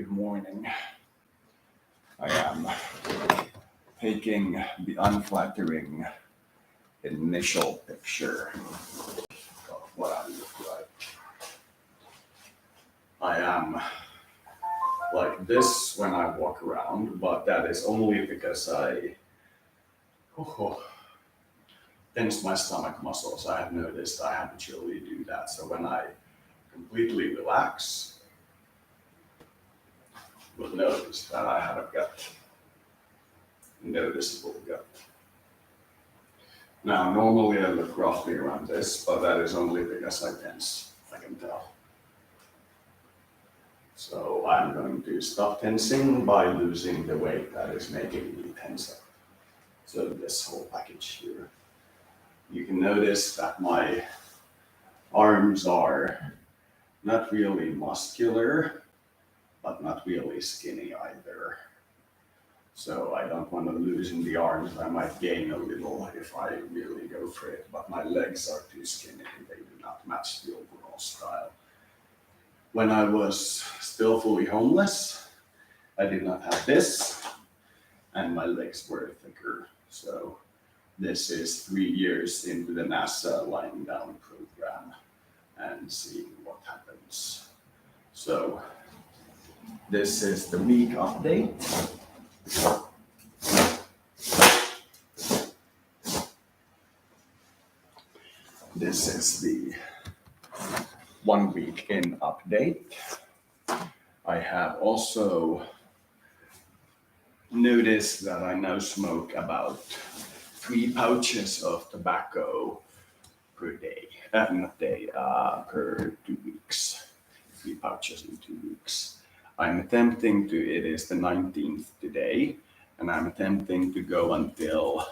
good morning. I am taking the unflattering initial picture of what I look like. I am like this when I walk around, but that is only because I tense my stomach muscles. I have noticed I habitually do that. So when I completely relax, you'll notice that I have a gut, noticeable gut. Now, normally I look roughly around this, but that is only because I tense, I can tell. So I'm going to stop tensing by losing the weight that is making me tense up. So this whole package here. You can notice that my arms are not really muscular, but not really skinny either. So I don't want to loosen the arms. I might gain a little if I really go for it, but my legs are too skinny. They do not match the overall style. When I was still fully homeless, I did not have this, and my legs were thicker. So this is 3 years into the NASA lying down program and seeing what happens. So this is the week update. This is the 1 week in update. I have also noticed that I now smoke about 3 pouches of tobacco per day, per 2 weeks. 3 pouches in 2 weeks. I'm attempting to, it is the 19th today, and I'm attempting to go until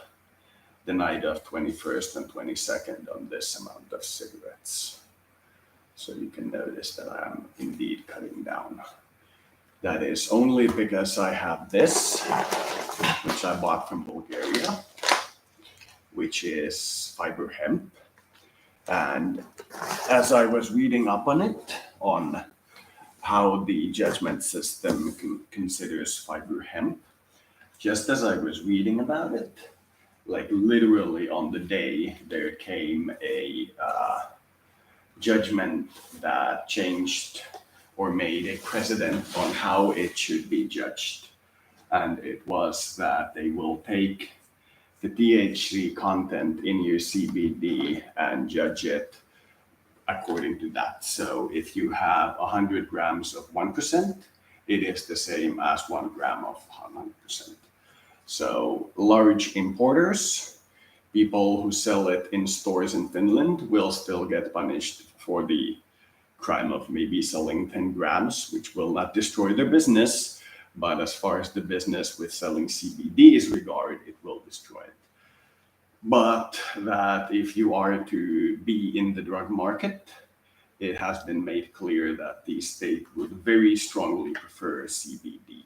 the night of 21st and 22nd on this amount of cigarettes. So you can notice that I am indeed cutting down. That is only because I have this, which I bought from Bulgaria, which is fiber hemp. And as I was reading up on it, on how the judgment system considers fiber hemp, just as I was reading about it, like literally on the day, there came a judgment that changed or made a precedent on how it should be judged. And it was that they will take the THC content in your CBD and judge it according to that. So if you have 100 grams of 1%, it is the same as 1 gram of 100%. So large importers, people who sell it in stores in Finland, will still get punished for the crime of maybe selling 10 grams, which will not destroy their business. But as far as the business with selling CBD is regarded, it will destroy it. But that if you are to be in the drug market, it has been made clear that the state would very strongly prefer CBD,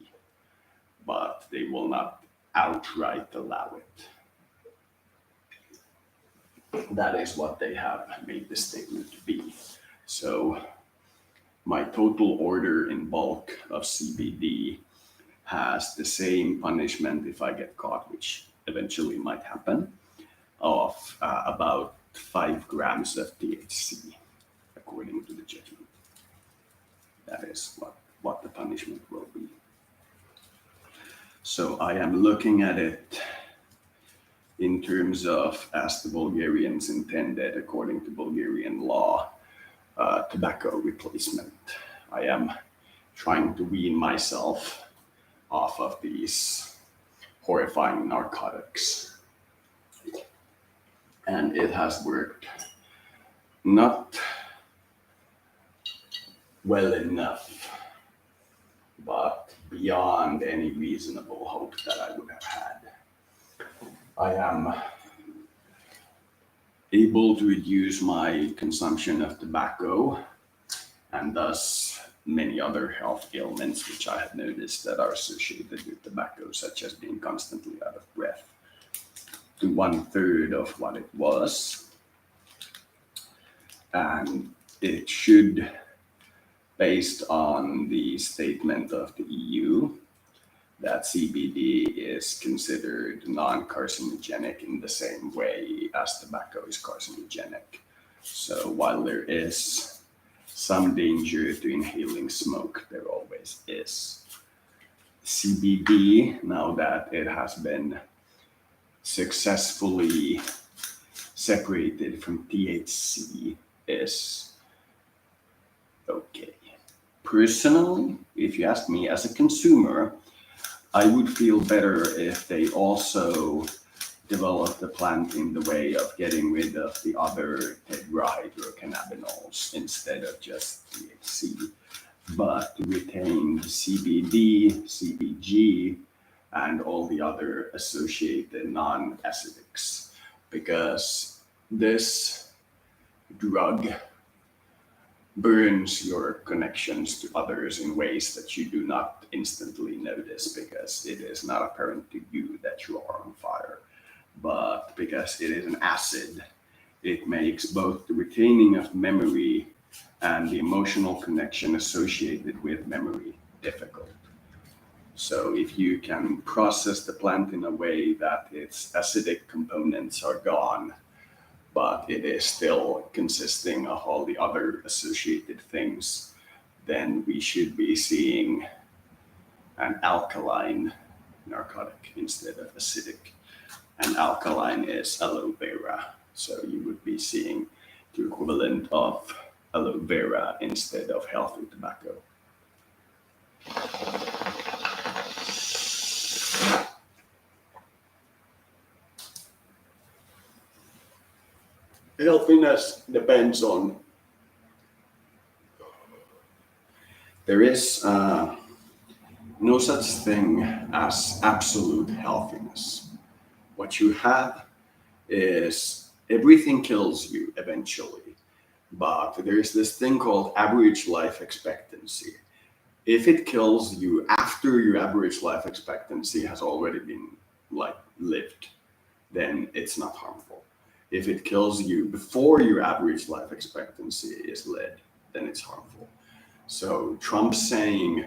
but they will not outright allow it. That is what they have made the statement to be. So my total order in bulk of CBD has the same punishment if I get caught, which eventually might happen, of about 5 grams of THC, according to the judgment. That is what the punishment will be. So I am looking at it in terms of, as the Bulgarians intended, according to Bulgarian law, tobacco replacement. I am trying to wean myself off of these horrifying narcotics. And it has worked not well enough, but beyond any reasonable hope that I would have had. I am able to reduce my consumption of tobacco and thus many other health ailments which I have noticed that are associated with tobacco, such as being constantly out of breath, to 1/3 of what it was. And it should based on the statement of the EU that CBD is considered non-carcinogenic in the same way as tobacco is carcinogenic. So while there is some danger to inhaling smoke, there always is. CBD, now that it has been successfully separated from THC, is okay. Personally, if you ask me as a consumer, I would feel better if they also developed the plant in the way of getting rid of the other tetrahydrocannabinols instead of just THC, but retain CBD, CBG, and all the other associated non-acidics, because this drug burns your connections to others in ways that you do not instantly notice because it is not apparent to you that you are on fire. But because it is an acid, it makes both the retaining of memory and the emotional connection associated with memory difficult. So if you can process the plant in a way that its acidic components are gone, but it is still consisting of all the other associated things, then we should be seeing an alkaline narcotic instead of acidic. And alkaline is aloe vera. So you would be seeing the equivalent of aloe vera instead of healthy tobacco. Healthiness depends on, there is no such thing as absolute healthiness. What you have is everything kills you eventually, but there is this thing called average life expectancy. If it kills you after your average life expectancy has already been lived, then it's not harmful. If it kills you before your average life expectancy is lived, then it's harmful. So Trump saying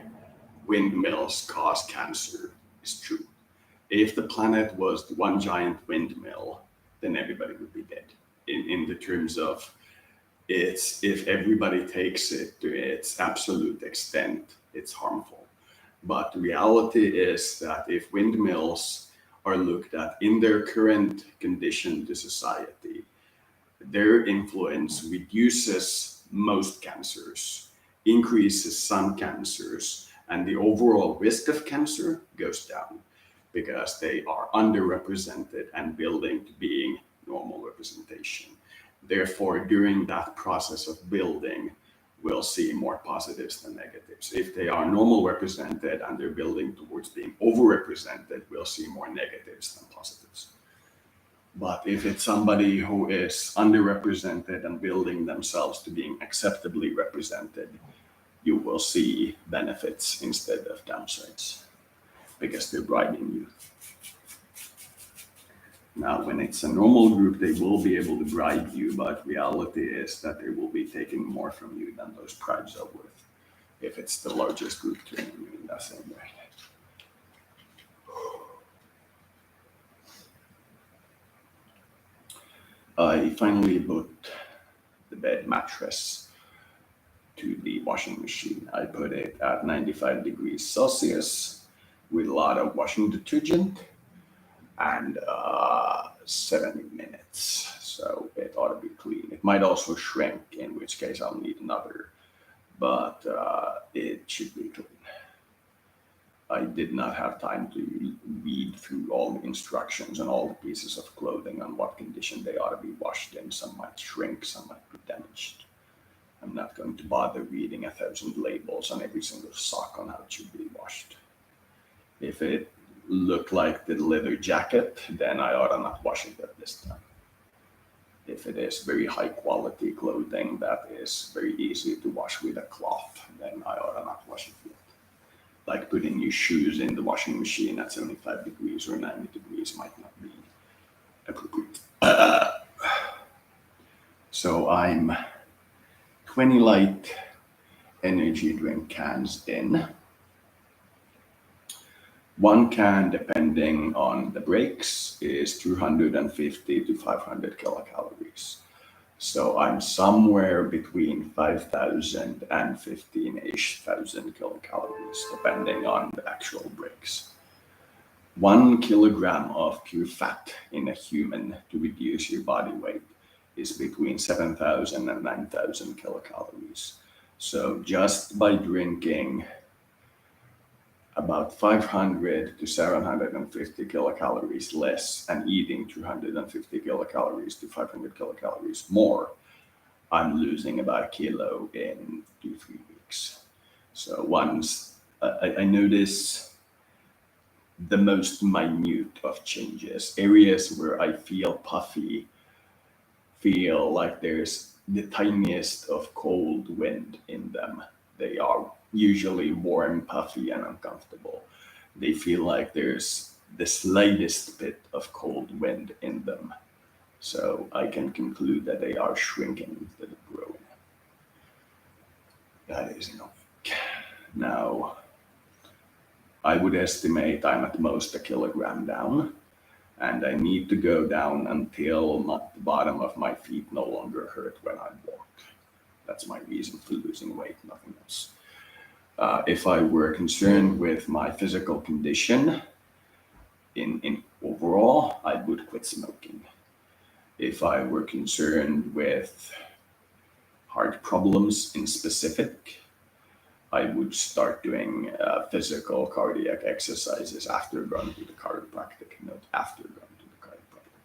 windmills cause cancer is true. If the planet was one giant windmill, then everybody would be dead. In the terms of it's, if everybody takes it to its absolute extent, it's harmful. But the reality is that if windmills are looked at in their current condition to society, their influence reduces most cancers, increases some cancers, and the overall risk of cancer goes down because they are underrepresented and building to being normal representation. Therefore, during that process of building, we'll see more positives than negatives. If they are normal represented and they're building towards being overrepresented, we'll see more negatives than positives. But if it's somebody who is underrepresented and building themselves to being acceptably represented, you will see benefits instead of downsides because they're bribing you. Now, when it's a normal group, they will be able to bribe you, but reality is that they will be taking more from you than those bribes are worth if it's the largest group turning you in that same way. I finally put the bed mattress to the washing machine. I put it at 95 degrees Celsius with a lot of washing detergent and 70 minutes. So it ought to be clean. It might also shrink, in which case I'll need another, but it should be clean. I did not have time to read through all the instructions and all the pieces of clothing on what condition they ought to be washed in. Some might shrink, some might be damaged. I'm not going to bother reading 1,000 labels on every single sock on how it should be washed. If it looked like the leather jacket, then I ought to not wash it at this time. If it is very high quality clothing that is very easy to wash with a cloth, then I ought to not wash it yet. Like putting your shoes in the washing machine at 75 degrees or 90 degrees might not be appropriate. So I'm 20 light energy drink cans in. One can, depending on the breaks, is 250 to 500 kilocalories. So I'm somewhere between 5,000 and 15-ish thousand kilocalories, depending on the actual breaks. 1 kilogram of pure fat in a human to reduce your body weight is between 7,000 and 9,000 kilocalories. So just by drinking about 500 to 750 kilocalories less and eating 250 kilocalories to 500 kilocalories more, I'm losing about a kilo in 2-3 weeks. So once I notice the most minute of changes, areas where I feel puffy, feel like there's the tiniest of cold wind in them. They are usually warm, puffy, and uncomfortable. They feel like there's the slightest bit of cold wind in them. So I can conclude that they are shrinking instead of growing. That is in a week. Now, I would estimate I'm at most a kilogram down, and I need to go down until the bottom of my feet no longer hurt when I walk. That's my reason for losing weight, nothing else. If I were concerned with my physical condition in overall, I would quit smoking. If I were concerned with heart problems in specific, I would start doing physical cardiac exercises after going to the chiropractic, not after going to the chiropractic.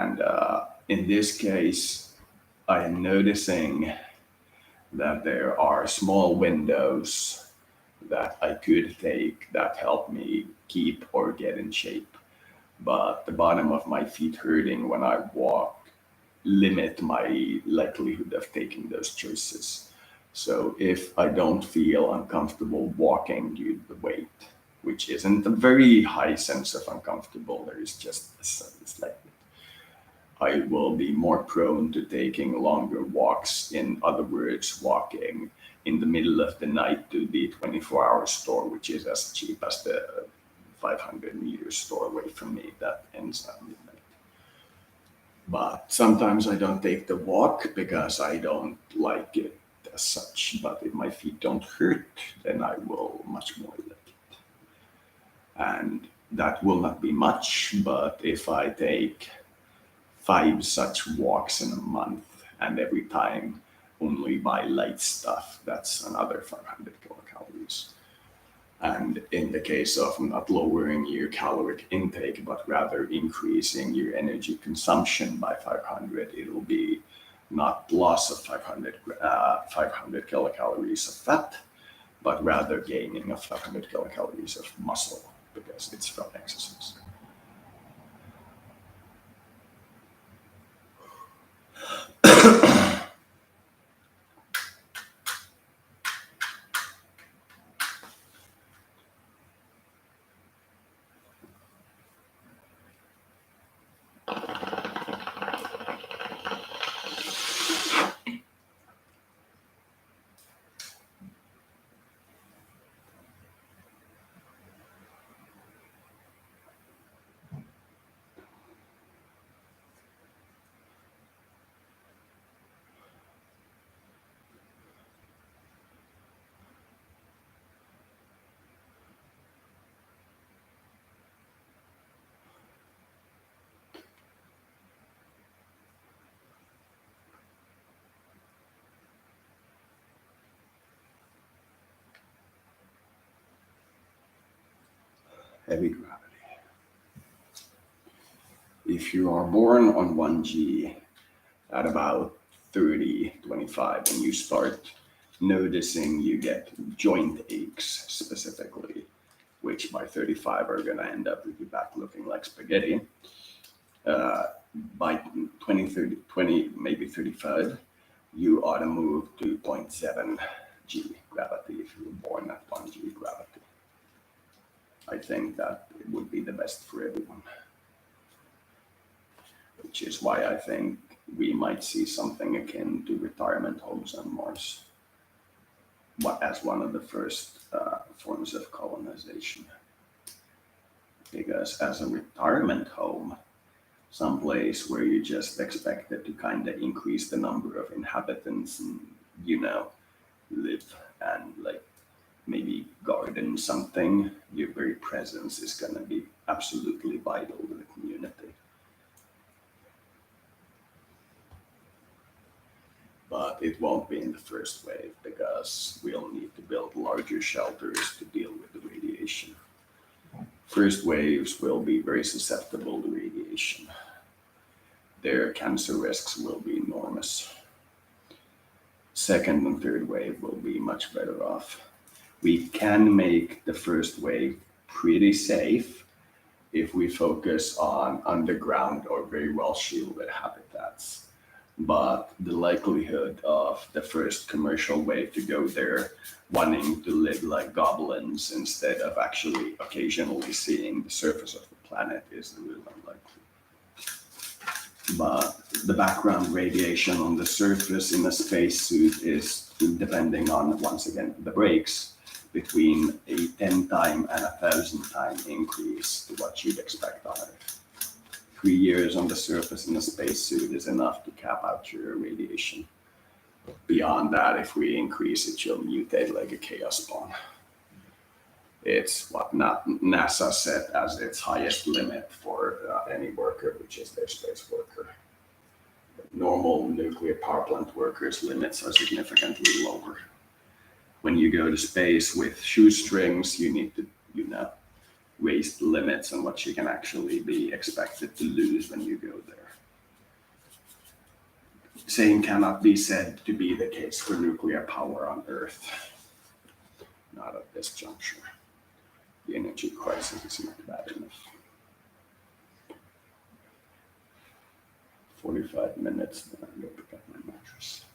And in this case, I am noticing that there are small windows that I could take that help me keep or get in shape. But the bottom of my feet hurting when I walk limit my likelihood of taking those choices. So if I don't feel uncomfortable walking due to the weight, which isn't a very high sense of uncomfortable, there is just a slight bit, I will be more prone to taking longer walks. In other words, walking in the middle of the night to the 24-hour store, which is as cheap as the 500-meter store away from me that ends at midnight. But sometimes I don't take the walk because I don't like it as such. But if my feet don't hurt, then I will much more like it. And that will not be much, but if I take 5 such walks in a month and every time only buy light stuff, that's another 500 kilocalories. And in the case of not lowering your caloric intake, but rather increasing your energy consumption by 500, it will be not loss of 500 kilocalories of fat, but rather gaining of 500 kilocalories of muscle because it's from exercise. Heavy gravity. If you are born on 1G at about 30, 25, and you start noticing you get joint aches specifically, which by 35 are going to end up with your back looking like spaghetti. By 20, 30, 20, maybe 35, you ought to move to 0.7 G gravity if you were born at 1G gravity. I think that it would be the best for everyone. Which is why I think we might see something akin to retirement homes on Mars. as one of the first forms of colonization. Because as a retirement home, some place where you just expected to kind of increase the number of inhabitants and, you know, live and like maybe garden something, your very presence is going to be absolutely vital to the community. But it won't be in the first wave because we'll need to build larger shelters to deal with the radiation. First waves will be very susceptible to radiation. Their cancer risks will be enormous. Second and third wave will be much better off. We can make the first wave pretty safe if we focus on underground or very well shielded habitats. But the likelihood of the first commercial wave to go there wanting to live like goblins instead of actually occasionally seeing the surface of the planet is really unlikely. But the background radiation on the surface in a spacesuit is, depending on, once again, the breaks, between a 10 time and 1,000 time increase to what you'd expect on Earth. 3 years on the surface in a spacesuit is enough to cap out your radiation. Beyond that, if we increase it, you'll mutate like a chaos spawn. It's what NASA set as its highest limit for any worker, which is their space worker. Normal nuclear power plant workers' limits are significantly lower. When you go to space with shoestrings, you need to, raise the limits on what you can actually be expected to lose when you go there. Same cannot be said to be the case for nuclear power on Earth. Not at this juncture. The energy crisis is not bad enough. 45 minutes, then I go pick up my mattress.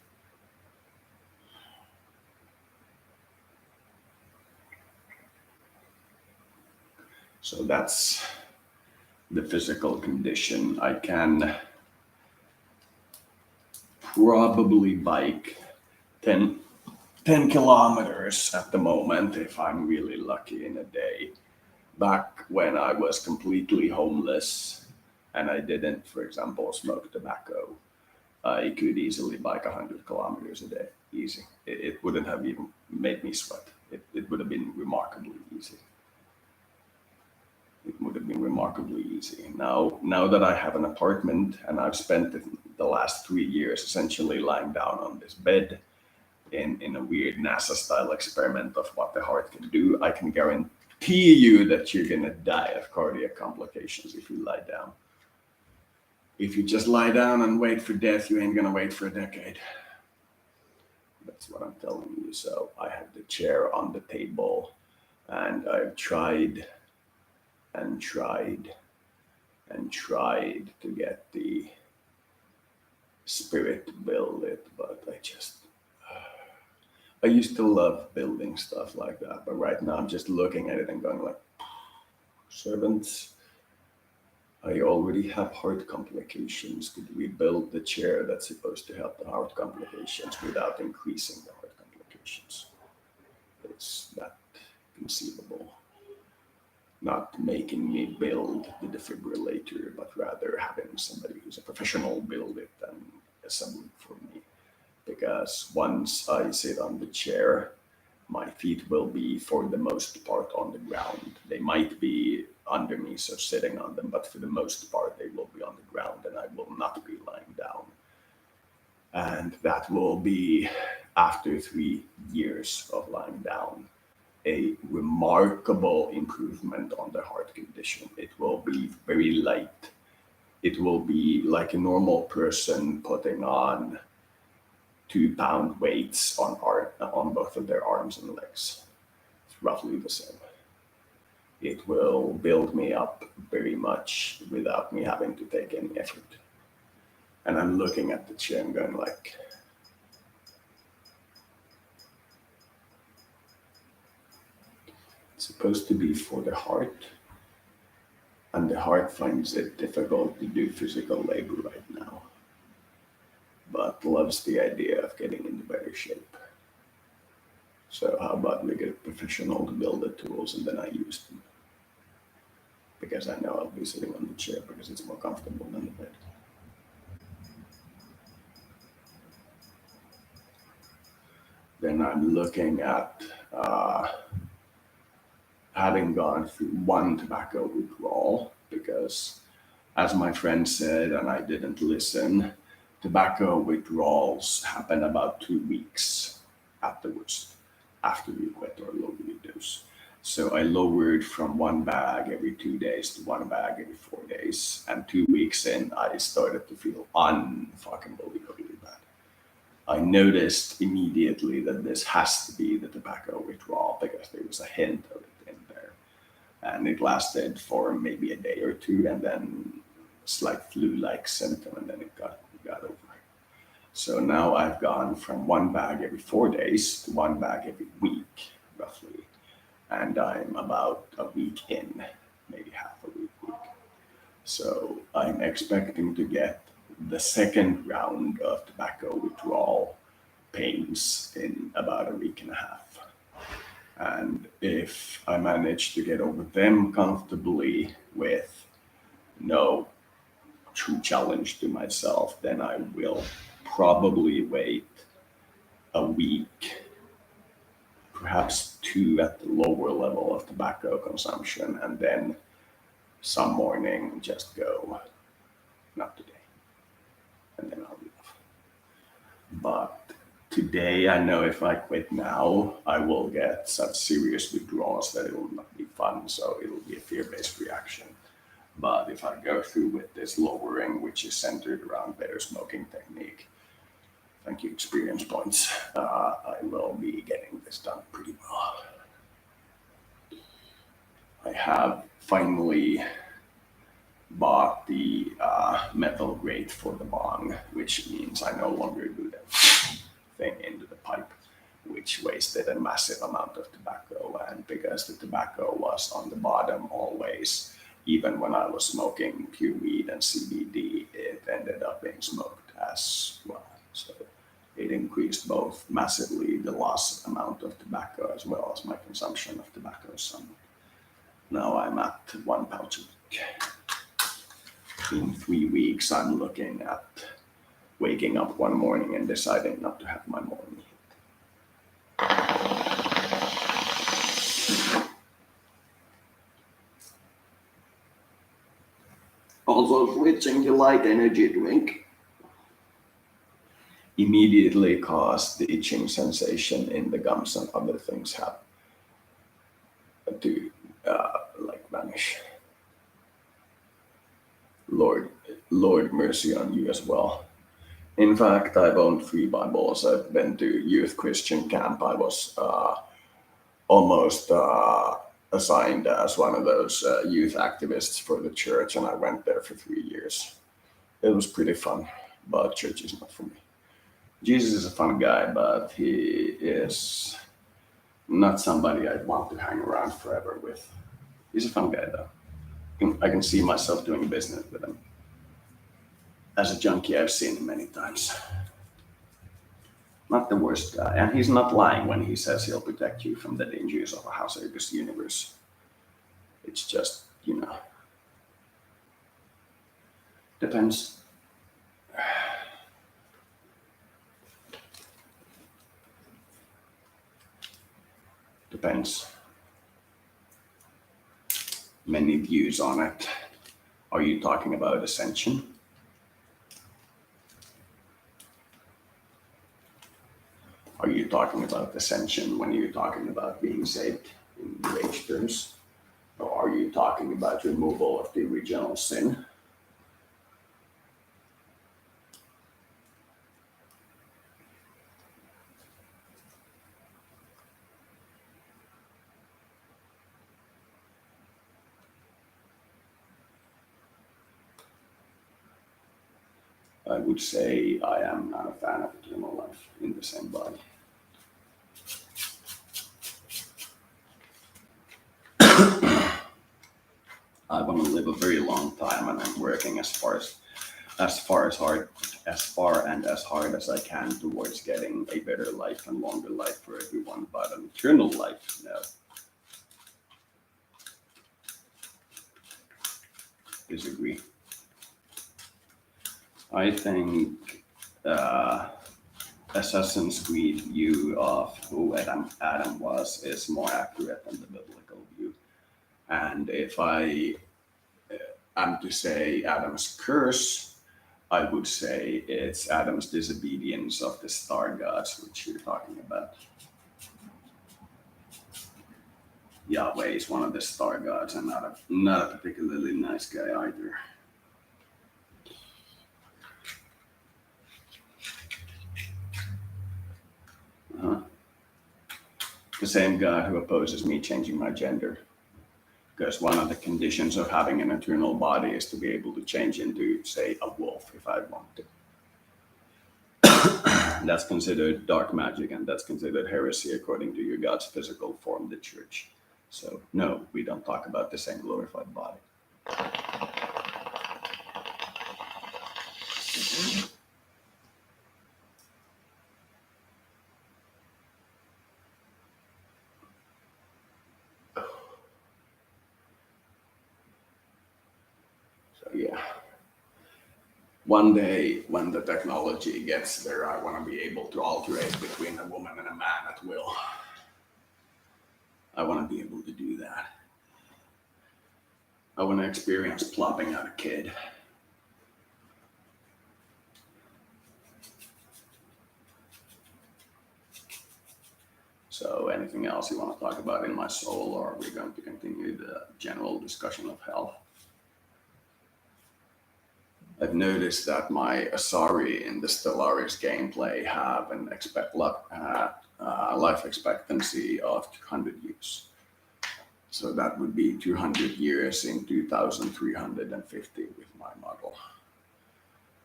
So that's the physical condition. I can probably bike 10 kilometers at the moment if I'm really lucky in a day. Back when I was completely homeless and I didn't, for example, smoke tobacco, I could easily bike 100 kilometers a day, easy. It wouldn't have even made me sweat. It would have been remarkably easy. It would have been remarkably easy. Now that I have an apartment and I've spent the last 3 years essentially lying down on this bed in a weird NASA-style experiment of what the heart can do, I can guarantee you that you're going to die of cardiac complications if you lie down. If you just lie down and wait for death, you ain't going to wait for a decade. That's what I'm telling you. So I have the chair on the table and I've tried and tried and tried to get the spirit to build it, but I used to love building stuff like that, but right now I'm just looking at it and going like, servants, I already have heart complications. Could we build the chair that's supposed to help the heart complications without increasing the heart complications? It's that conceivable. Not making me build the defibrillator, but rather having somebody who's a professional build it and assemble it for me. Because once I sit on the chair, my feet will be, for the most part, on the ground. They might be under me, so sitting on them, but for the most part, they will be on the ground and I will not be lying down. And that will be, after 3 years of lying down, a remarkable improvement on the heart condition. It will be very light. It will be like a normal person putting on 2-pound weights on both of their arms and legs. It's roughly the same. It will build me up very much without me having to take any effort. And I'm looking at the chair and going like, it's supposed to be for the heart, and the heart finds it difficult to do physical labor right now, but loves the idea of getting into better shape. So how about we get a professional to build the tools and then I use them? Because I know I'll be sitting on the chair because it's more comfortable than the bed. Then I'm looking at having gone through one tobacco withdrawal because, as my friend said, and I didn't listen, tobacco withdrawals happen about 2 weeks afterwards, after you quit or lower your dose. So I lowered from one bag every 2 days to one bag every 4 days. And 2 weeks in, I started to feel unfucking believably bad. I noticed immediately that this has to be the tobacco withdrawal because there was a hint of it in there. And it lasted for maybe a day or two, and then slight flu-like symptom, and then it got over. So now I've gone from one bag every 4 days to one bag every week, roughly. And I'm about a week in, maybe half a week. So I'm expecting to get the second round of tobacco withdrawal pains in about a week and a half. And if I manage to get over them comfortably with no true challenge to myself, then I will probably wait a week, perhaps two at the lower level of tobacco consumption, and then some morning just go, not today, and then I'll be off. But today, I know if I quit now, I will get such serious withdrawals that it will not be fun, so it'll be a fear-based reaction. But if I go through with this lowering, which is centered around better smoking technique, thank you, experience points, I will be getting this done pretty well. I have finally bought the metal grate for the bong, which means I no longer do that thing into the pipe, which wasted a massive amount of tobacco. And because the tobacco was on the bottom always, even when I was smoking pure weed and CBD, it ended up being smoked as well. So it increased both massively the loss amount of tobacco as well as my consumption of tobacco somewhat. Now I'm at 1 pouch a week. In 3 weeks, I'm looking at waking up one morning and deciding not to have my morning hit. Also switching to light energy drink immediately caused the itching sensation in the gums and other things have to vanish. Lord mercy on you as well. In fact, I've owned 3 Bibles. I've been to youth Christian camp. I was almost assigned as one of those youth activists for the church, and I went there for 3 years. It was pretty fun, but church is not for me. Jesus is a fun guy, but he is not somebody I'd want to hang around forever with. He's a fun guy, though. I can see myself doing business with him. As a junkie, I've seen him many times. Not the worst guy, and he's not lying when he says he'll protect you from the dangers of a hazardous universe. It's just, depends. Depends. Many views on it. Are you talking about ascension? Are you talking about ascension when you're talking about being saved in wage terms? Or are you talking about removal of the original sin? I would say I am not a fan of eternal life in the same body. I want to live a very long time, and I'm working as far as as far and as hard as I can towards getting a better life and longer life for everyone, but an eternal life, no. Disagree. I think Assassin's Creed view of who Adam was is more accurate than the biblical view. And if I am to say Adam's curse, I would say it's Adam's disobedience of the star gods, which you're talking about. Yahweh is one of the star gods and not a particularly nice guy either. The same God who opposes me changing my gender. Because one of the conditions of having an eternal body is to be able to change into, say, a wolf if I want to. That's considered dark magic, and that's considered heresy according to your God's physical form, the church. So, no, we don't talk about the same glorified body. So, yeah. One day, when the technology gets there, I want to be able to alternate between a woman and a man at will. I want to be able to do that. I want to experience plopping out a kid. So anything else you want to talk about in my soul, or are we going to continue the general discussion of hell? I've noticed that my Asari in the Stellaris gameplay have an life expectancy of 200 years. So that would be 200 years in 2350 with my model.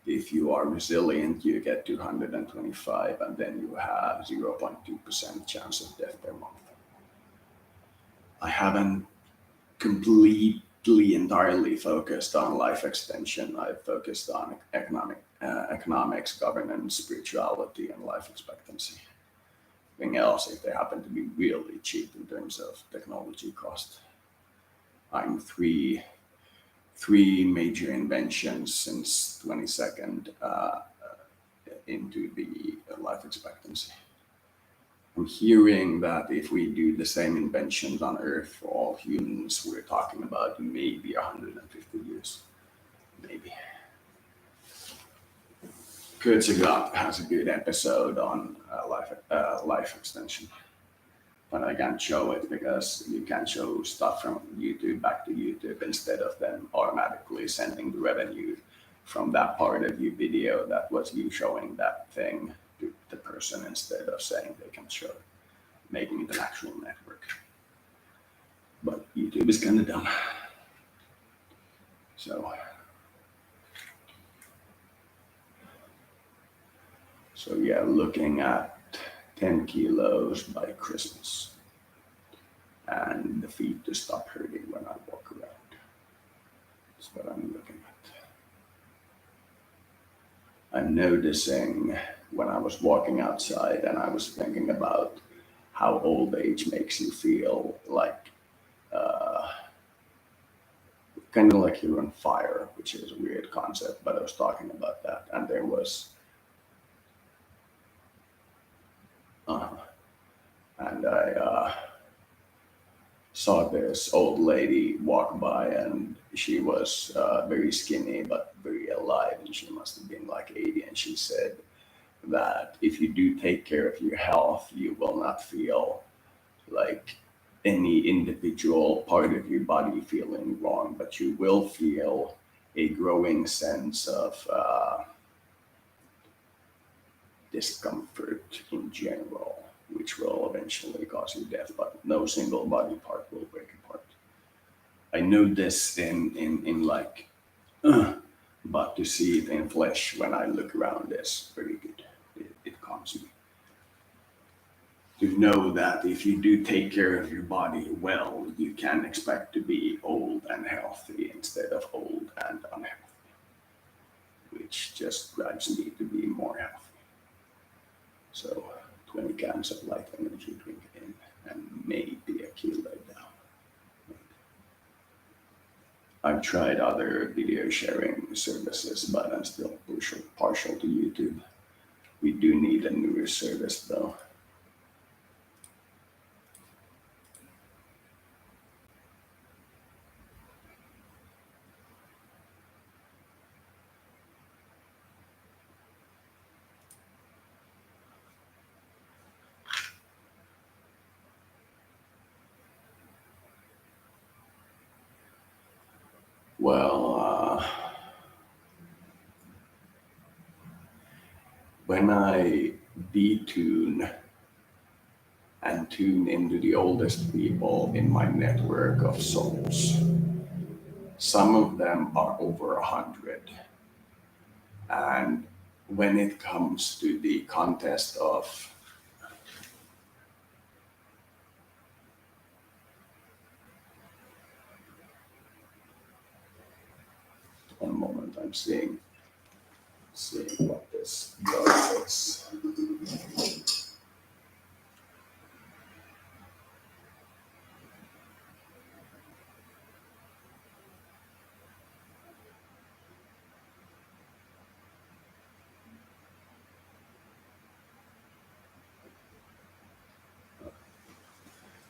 If you are resilient, you get 225, and then you have 0.2% chance of death per month. I haven't completely entirely focused on life extension. I've focused on economics, governance, spirituality, and life expectancy. Everything else, if they happen to be really cheap in terms of technology cost. I'm three major inventions since 22nd into the life expectancy. I'm hearing that if we do the same inventions on Earth for all humans, we're talking about maybe 150 years. Maybe. Kurtzagot has a good episode on life extension. But I can't show it because you can't show stuff from YouTube back to YouTube instead of them automatically sending the revenue from that part of your video that was you showing that thing to the person instead of saying they can show it, making it an actual network. But YouTube is kind of dumb. So yeah, looking at 10 kilos by Christmas and the feet to stop hurting when I walk around. That's what I'm looking at. I'm noticing when I was walking outside and I was thinking about how old age makes you feel like kind of like you're on fire, which is a weird concept, but I was talking about that, and there was and I saw this old lady walk by, and she was very skinny but very alive, and she must have been like 80, and she said that if you do take care of your health, you will not feel like any individual part of your body feeling wrong, but you will feel a growing sense of discomfort in general, which will eventually cause you death, but no single body part will break apart. I know this in like, but to see it in flesh when I look around is very good. It calms me. To know that if you do take care of your body well, you can expect to be old and healthy instead of old and unhealthy. which just drives me to be more healthy. So 20 cans of light energy drink in and maybe a kilo down. I've tried other video sharing services, but I'm still partial to YouTube. We do need a newer service though. Well, when I detune and tune into the oldest people in my network of souls, some of them are over 100. And when it comes to the contest of one moment, I'm seeing what this does.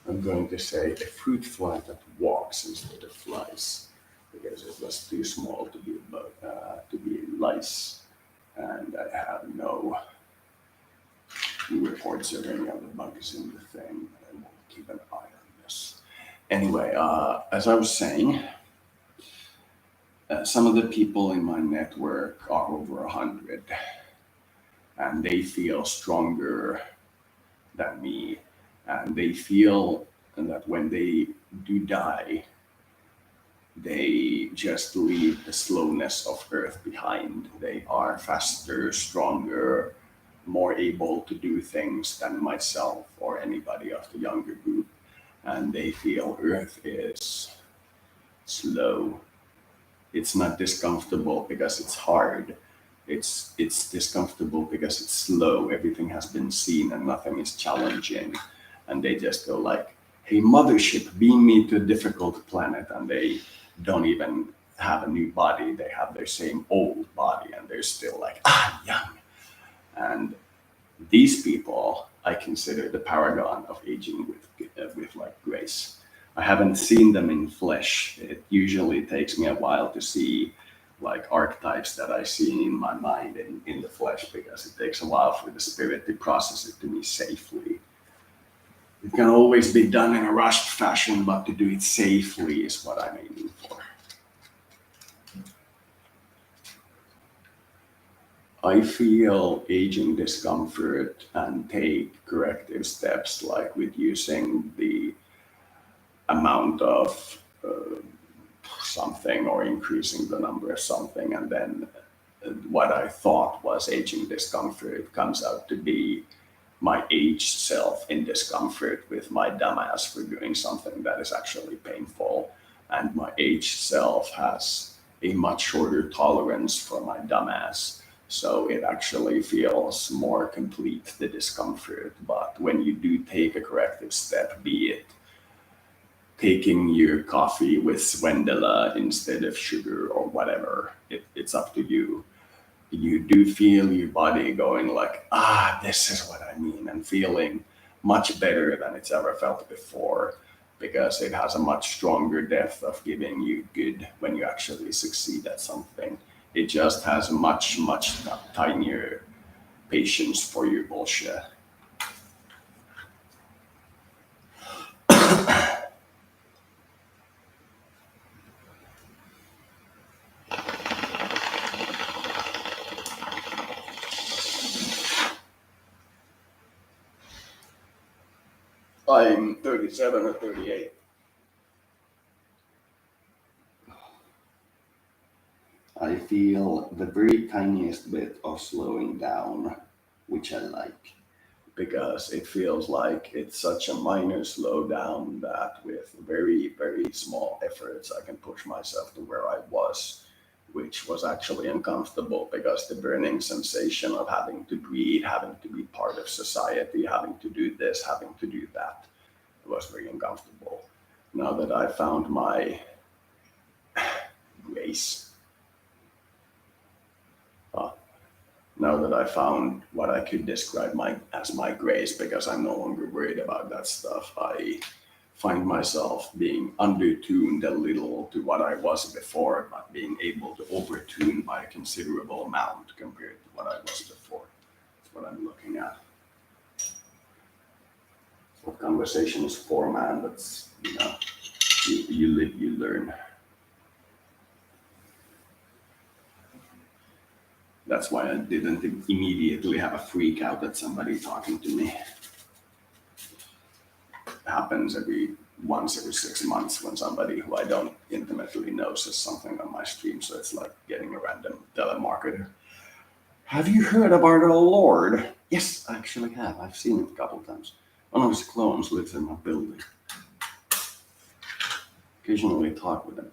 I'm going to say a fruit fly that walks instead of flies, because it was too small to be lice, and I have no reports of any other bugs in the thing. I will keep an eye on this. Anyway, as I was saying, some of the people in my network are over 100, and they feel stronger than me, and they feel that when they do die, they just leave the slowness of Earth behind. They are faster, stronger, more able to do things than myself or anybody of the younger group. And they feel Earth is slow. It's not discomfortable because it's hard. It's discomfortable because it's slow. Everything has been seen and nothing is challenging. And they just go like, hey, mothership, beam me to a difficult planet. And they don't even have a new body. They have their same old body and they're still like, young. And these people, I consider the paragon of aging with like grace. I haven't seen them in flesh. It usually takes me a while to see like archetypes that I see in my mind in the flesh, because it takes a while for the spirit to process it to me safely. It can always be done in a rushed fashion, but to do it safely is what I'm aiming for. I feel aging discomfort and take corrective steps, like with using the amount of something or increasing the number of something, and then what I thought was aging discomfort comes out to be my aged self in discomfort with my dumbass for doing something that is actually painful. And my aged self has a much shorter tolerance for my dumbass. So it actually feels more complete, the discomfort. But when you do take a corrective step, be it taking your coffee with Swendela instead of sugar or whatever, it's up to you. You do feel your body going like, this is what I mean, and feeling much better than it's ever felt before, because it has a much stronger depth of giving you good when you actually succeed at something. It just has much, much tinier patience for your bullshit. I'm 37 or 38. I feel the very tiniest bit of slowing down, which I like, because it feels like it's such a minor slowdown that with very, very small efforts, I can push myself to where I was which was actually uncomfortable because the burning sensation of having to breathe, having to be part of society, having to do this, having to do that was very uncomfortable. Now that I found my grace, now that I found what I could describe as my grace, because I'm no longer worried about that stuff, I find myself being undertuned a little to what I was before, but being able to overtune by a considerable amount compared to what I was before. That's what I'm looking at. What conversation is for, man? That's, you live, you learn. That's why I didn't immediately have a freak out at somebody talking to me. It happens once every 6 months when somebody who I don't intimately know says something on my stream. So it's like getting a random telemarketer. Have you heard about our Lord? Yes, I actually have. I've seen it a couple times. One of his clones lives in my building. Occasionally talk with him.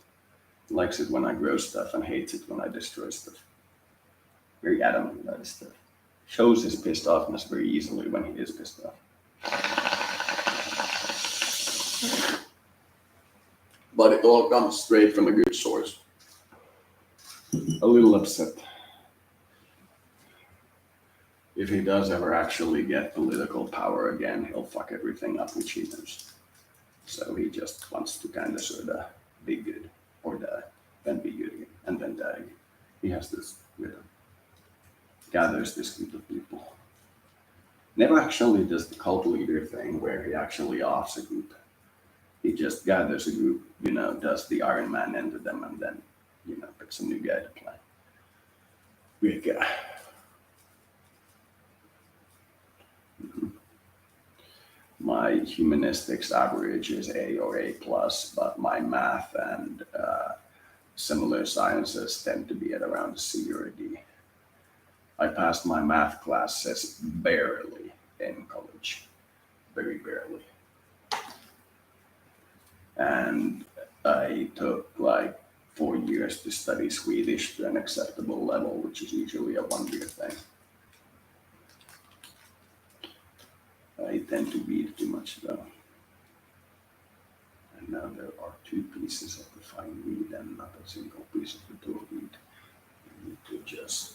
Likes it when I grow stuff and hates it when I destroy stuff. Very adamant about his stuff. Shows his pissed offness very easily when he is pissed off. But it all comes straight from a good source. A little upset. If he does ever actually get political power again, he'll fuck everything up, which he knows. So he just wants to kind of sort of be good or die, then be good again, and then die again. He has this rhythm. Gathers this group of people. Never actually does the cult leader thing where he actually offs a group. He just gathers a group, does the Iron Man into them, and then, picks a new guy to play. Great guy. My humanistics average is A or A+, but my math and similar sciences tend to be at around a C or a D. I passed my math classes barely in college, very barely. And I took like 4 years to study Swedish to an acceptable level, which is usually a 1-year thing. I tend to read too much though. And now there are 2 pieces of the fine weed and not a single piece of the tool weed. I need to just...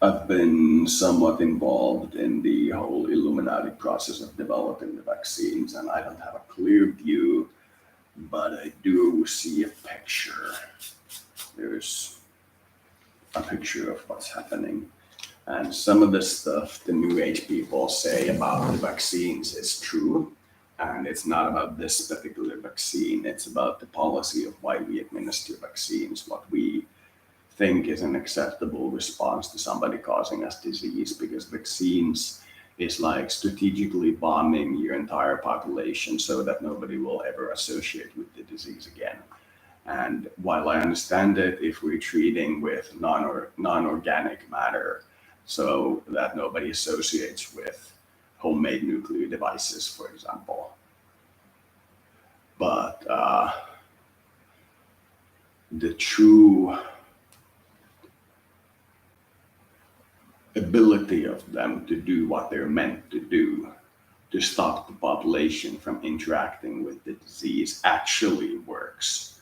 I've been somewhat involved in the whole Illuminati process of developing the vaccines, and I don't have a clear view, but I do see a picture. There's a picture of what's happening. And some of the stuff the New Age people say about the vaccines is true. And it's not about this particular vaccine. It's about the policy of why we administer vaccines, what we think is an acceptable response to somebody causing us disease, because vaccines is like strategically bombing your entire population so that nobody will ever associate with the disease again. And while I understand it, if we're treating with non-organic matter so that nobody associates with homemade nuclear devices, for example. But the true ability of them to do what they're meant to do, to stop the population from interacting with the disease, actually works.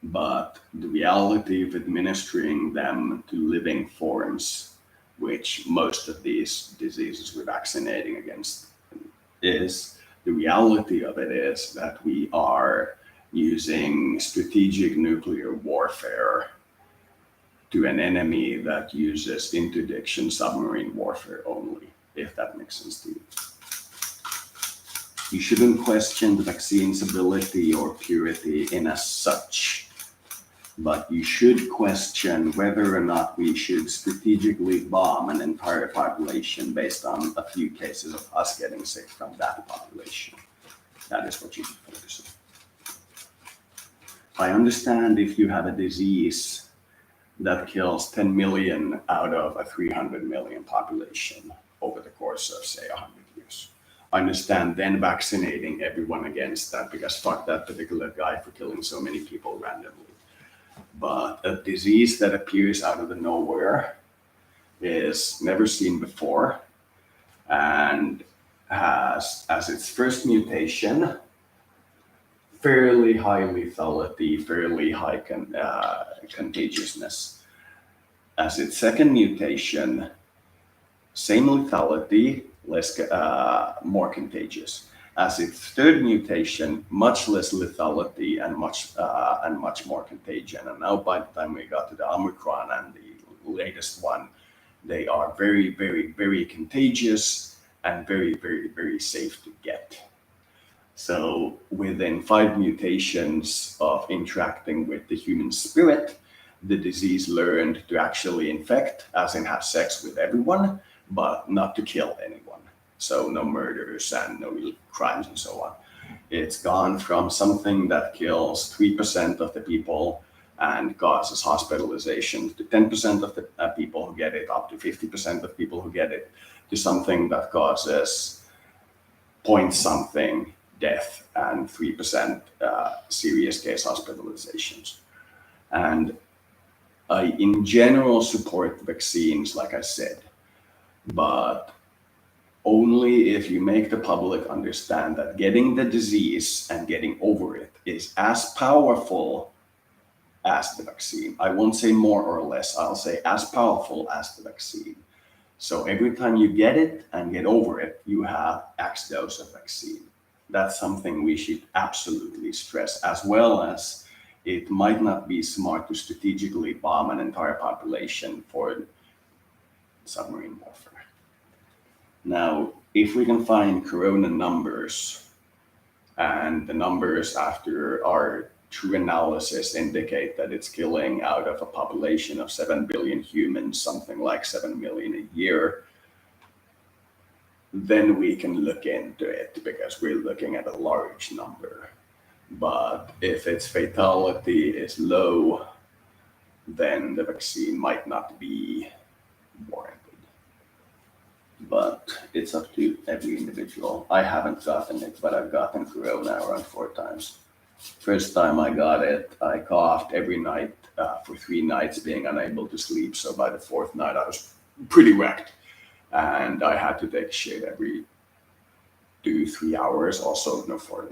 But the reality of administering them to living forms, which most of these diseases we're vaccinating against is, the reality of it is that we are using strategic nuclear warfare to an enemy that uses interdiction submarine warfare only, if that makes sense to you. You shouldn't question the vaccine's ability or purity in as such, but you should question whether or not we should strategically bomb an entire population based on a few cases of us getting sick from that population. That is what you should focus on. I understand if you have a disease that kills 10 million out of a 300 million population over the course of, say, 100 years. understand then vaccinating everyone against that, because fuck that particular guy for killing so many people randomly. But a disease that appears out of the nowhere is never seen before and has as its first mutation fairly high lethality, fairly high contagiousness. As its second mutation, same lethality, more contagious. As its third mutation, much less lethality and much more contagion. And now, by the time we got to the Omicron and the latest one, they are very, very, very contagious and very, very, very safe to get. So within 5 mutations of interacting with the human spirit, the disease learned to actually infect, as in have sex with everyone, but not to kill anyone. So no murders and no crimes and so on. It's gone from something that kills 3% of the people and causes hospitalization to 10% of the people who get it, up to 50% of people who get it, to something that causes point something death and 3% serious case hospitalizations. And I, in general, support vaccines, like I said, but only if you make the public understand that getting the disease and getting over it is as powerful as the vaccine. I won't say more or less, I'll say as powerful as the vaccine. So every time you get it and get over it, you have X dose of vaccine. That's something we should absolutely stress, as well as it might not be smart to strategically bomb an entire population for submarine warfare. Now, if we can find corona numbers, and the numbers after our true analysis indicate that it's killing out of a population of 7 billion humans, something like 7 million a year, then we can look into it, because we're looking at a large number. But if its fatality is low, then the vaccine might not be warranted. But it's up to every individual. I haven't gotten it, but I've gotten corona around 4 times. First time I got it, I coughed every night for 3 nights, being unable to sleep. So by the 4th night, I was pretty wrecked. And I had to take shit every 2-3 hours. Also, no for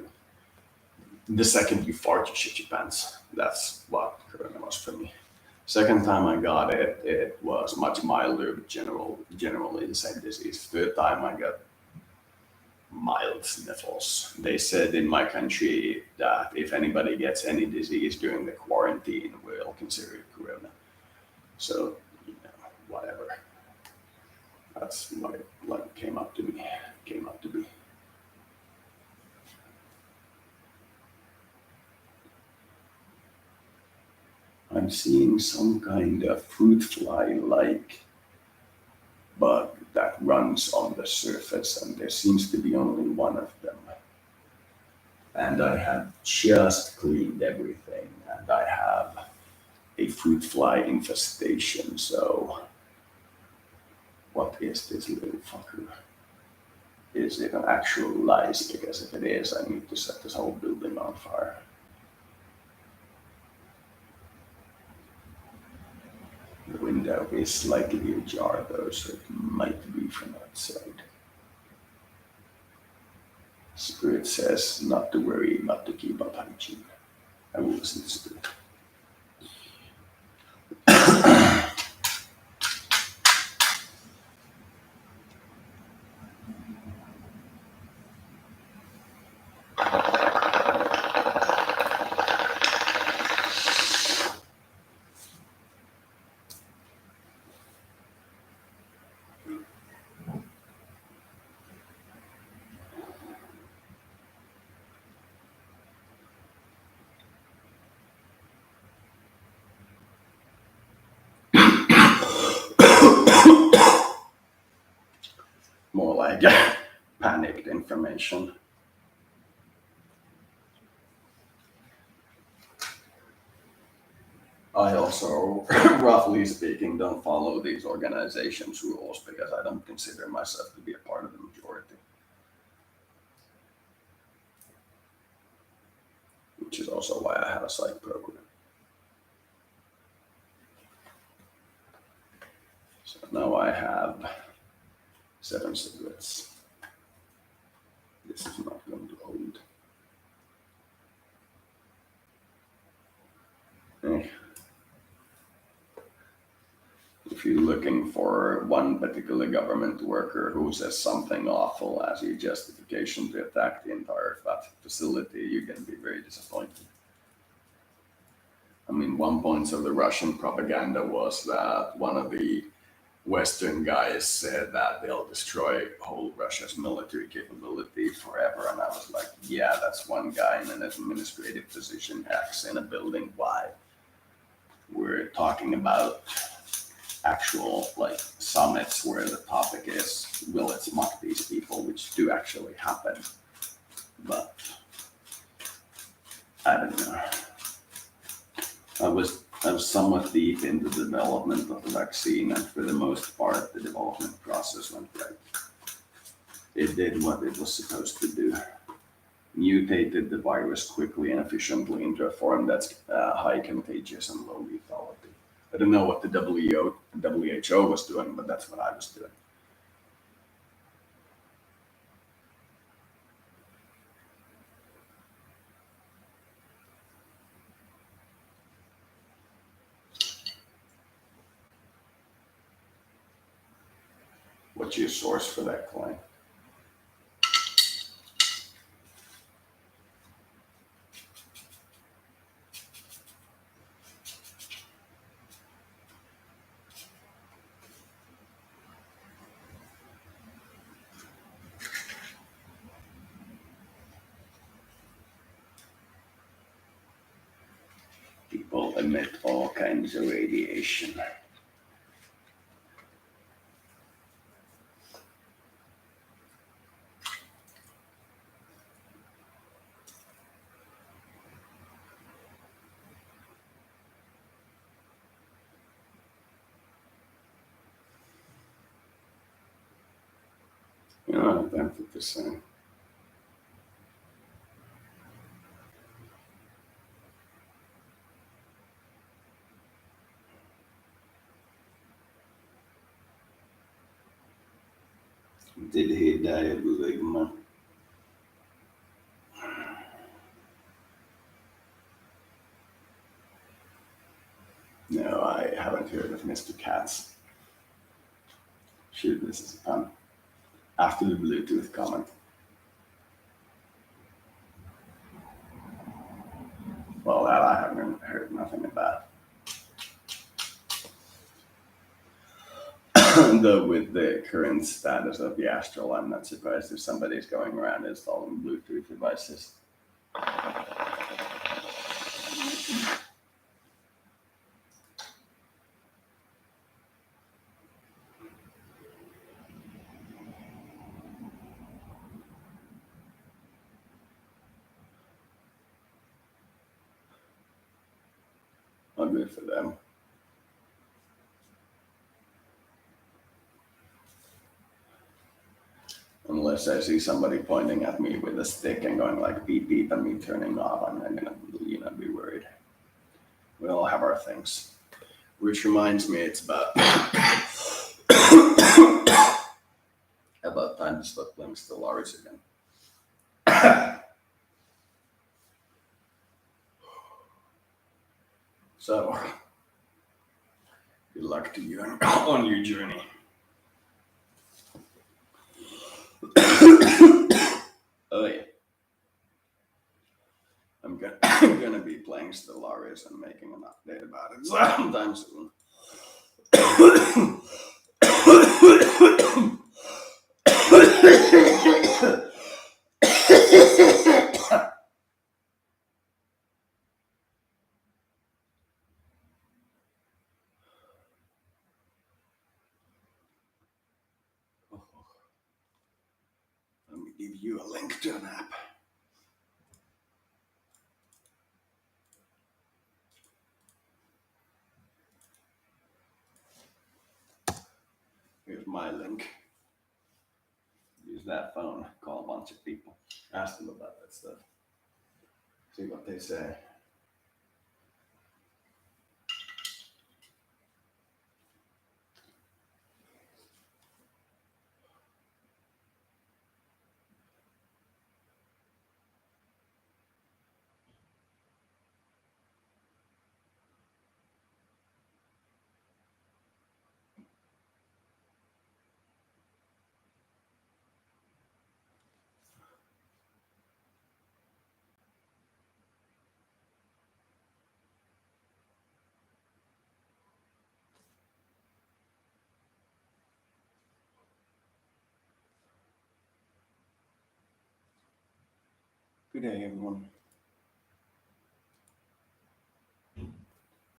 the second you fart, you shit your pants. That's what corona was for me. Second time I got it, it was much milder, but generally the same disease. Third time I got mild sniffles. They said in my country that if anybody gets any disease during the quarantine, we'll consider it corona. So, whatever. That's what came up to me. I'm seeing some kind of fruit fly-like bug that runs on the surface, and there seems to be only one of them. And I have just cleaned everything, and I have a fruit fly infestation. So, what is this little fucker? Is it an actual lice? Because if it is, I need to set this whole building on fire. The window is slightly ajar though, so it might be from outside. Spirit says not to worry, but to keep up hygiene. I will listen to Spirit. More like panicked information. I also, roughly speaking, don't follow these organizations' rules because I don't consider myself to be a part of the majority. which is also why I have a side program. So now I have 7 cigarettes. This is not going to hold. Eh. If you're looking for one particular government worker who says something awful as your justification to attack the entire facility, you're going to be very disappointed. I mean, one point of the Russian propaganda was that one of the Western guys said that they'll destroy whole Russia's military capability forever. And I was like, yeah, that's one guy in an administrative position hacks in a building. Why? We're talking about actual like summits where the topic is, will it mock these people, which do actually happen. But I don't know. I was somewhat deep in the development of the vaccine, and for the most part, the development process went right. It did what it was supposed to do. Mutated the virus quickly and efficiently into a form that's high contagious and low lethality. I don't know what the WHO was doing, but that's what I was doing. What's your source for that claim? People emit all kinds of radiation. You know, I'm tempted to say. Did he die of ligma? No, I haven't heard of Mr. Katz. Shoot, this is a pun. After the Bluetooth comment. Well, that I haven't heard nothing about. Though with the current status of the Astral, I'm not surprised if somebody's going around installing Bluetooth devices. Well, good for them. Unless I see somebody pointing at me with a stick and going like beep beep and me turning off, I'm not gonna be worried. We all have our things. Which reminds me, it's about time to start playing Stellaris again. So, good luck to you on your journey. Oh yeah. I'm gonna be playing Stellaris and making an update about it sometime soon. Let me give you a link to an app. Here's my link. Use that phone, call a bunch of people, ask them about that stuff. See what they say. Good day, everyone.